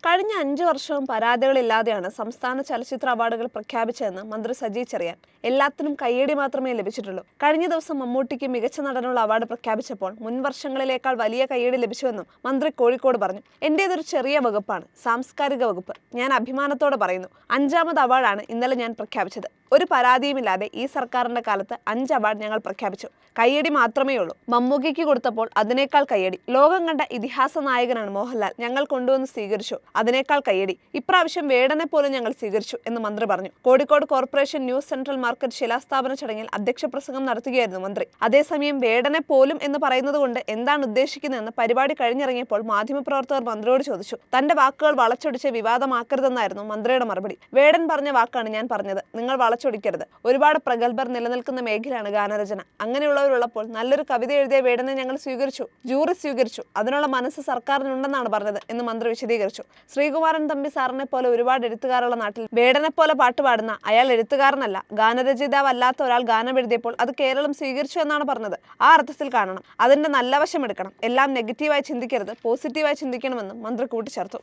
കഴിഞ്ഞ 5 വർഷവും പരാതികളില്ലാതെയാണ് സംസ്ഥാന ചലച്ചിത്ര അവാർഡുകൾ പ്രഖ്യാപിച്ചതെന്ന് മന്ത്രി സജി ചെറിയാൻ. എല്ലാത്തിനും കയ്യടി മാത്രമേ ലഭിച്ചിട്ടുള്ളൂ. കഴിഞ്ഞ ദിവസം മമ്മൂട്ടിക്ക് മികച്ച നടനുള്ള അവാർഡ് പ്രഖ്യാപിച്ചപ്പോൾ മുൻ വർഷങ്ങളിലേക്കാൾ വലിയ കയ്യടി ലഭിച്ചുവെന്നും മന്ത്രി കോഴിക്കോട് പറഞ്ഞു. എന്റേതൊരു ചെറിയ വകുപ്പാണ്, സാംസ്കാരിക വകുപ്പ്. ഞാൻ അഭിമാനത്തോടെ പറയുന്നു, 5ാമത് അവാർഡാണ് ഇന്നലെ ഞാൻ പ്രഖ്യാപിച്ചത്. ഒരു പരാതിയുമില്ലാതെ ഈ സർക്കാരിന്റെ കാലത്ത് 5 അവാർഡ് ഞങ്ങൾ പ്രഖ്യാപിച്ചു. കയ്യടി മാത്രമേ ഉള്ളൂ. മമ്മൂക്കിക്ക് കൊടുത്തപ്പോൾ അതിനേക്കാൾ കയ്യടി. ലോകം കണ്ട ഇതിഹാസ നായകനാണ് മോഹൻലാൽ. ഞങ്ങൾ കൊണ്ടുവന്ന് സ്വീകരിച്ചു, അതിനേക്കാൾ കയ്യടി. ഇപ്രാവശ്യം വേടനെ പോലും ഞങ്ങൾ സ്വീകരിച്ചു എന്ന് മന്ത്രി പറഞ്ഞു. Kozhikode corporation new central market ശിലാസ്ഥാപന ചടങ്ങിൽ അധ്യക്ഷ പ്രസംഗം നടത്തുകയായിരുന്നു മന്ത്രി. അതേസമയം വേടനെ പോലും എന്ന് പറയുന്നത് കൊണ്ട് എന്താണ് ഉദ്ദേശിക്കുന്നതെന്ന് പരിപാടി കഴിഞ്ഞിറങ്ങിയപ്പോൾ മാധ്യമപ്രവർത്തകർ മന്ത്രിയോട് ചോദിച്ചു. തന്റെ വാക്കുകൾ വളച്ചൊടിച്ച് വിവാദമാക്കരുതെന്നായിരുന്നു മന്ത്രിയുടെ മറുപടി. വേടൻ പറഞ്ഞ വാക്കാണ് ഞാൻ പറഞ്ഞത്, നിങ്ങൾ വളച്ചൊടിക്കരുത്. ഒരുപാട് പ്രഗത്ഭർ നിലനിൽക്കുന്ന മേഖലയാണ് ഗാനരചന. അങ്ങനെയുള്ളവരുള്ളപ്പോൾ നല്ലൊരു കവിത എഴുതിയ വേടനെ ഞങ്ങൾ സ്വീകരിച്ചു, ജൂറി സ്വീകരിച്ചു. അതിനുള്ള മനസ്സ് സർക്കാരിനുണ്ടെന്നാണ് പറഞ്ഞത് എന്ന് മന്ത്രി വിശദീകരിച്ചു. ശ്രീകുമാരൻ തമ്പി സാറിനെ പോലെ ഒരുപാട് എഴുത്തുകാരുള്ള നാട്ടിൽ വേടനെ പോലെ പാട്ട് പാടുന്ന അയാൾ എഴുത്തുകാരനല്ല, ഗാനരചയിതാവല്ലാത്ത ഒരാൾ ഗാനം എഴുതിയപ്പോൾ അത് കേരളം സ്വീകരിച്ചു എന്നാണ് പറഞ്ഞത്. ആ അർത്ഥത്തിൽ കാണണം, അതിന്റെ നല്ല വശം എടുക്കണം. എല്ലാം നെഗറ്റീവായി ചിന്തിക്കരുത്, പോസിറ്റീവായി ചിന്തിക്കണമെന്നും മന്ത്രി കൂട്ടിച്ചേർത്തു.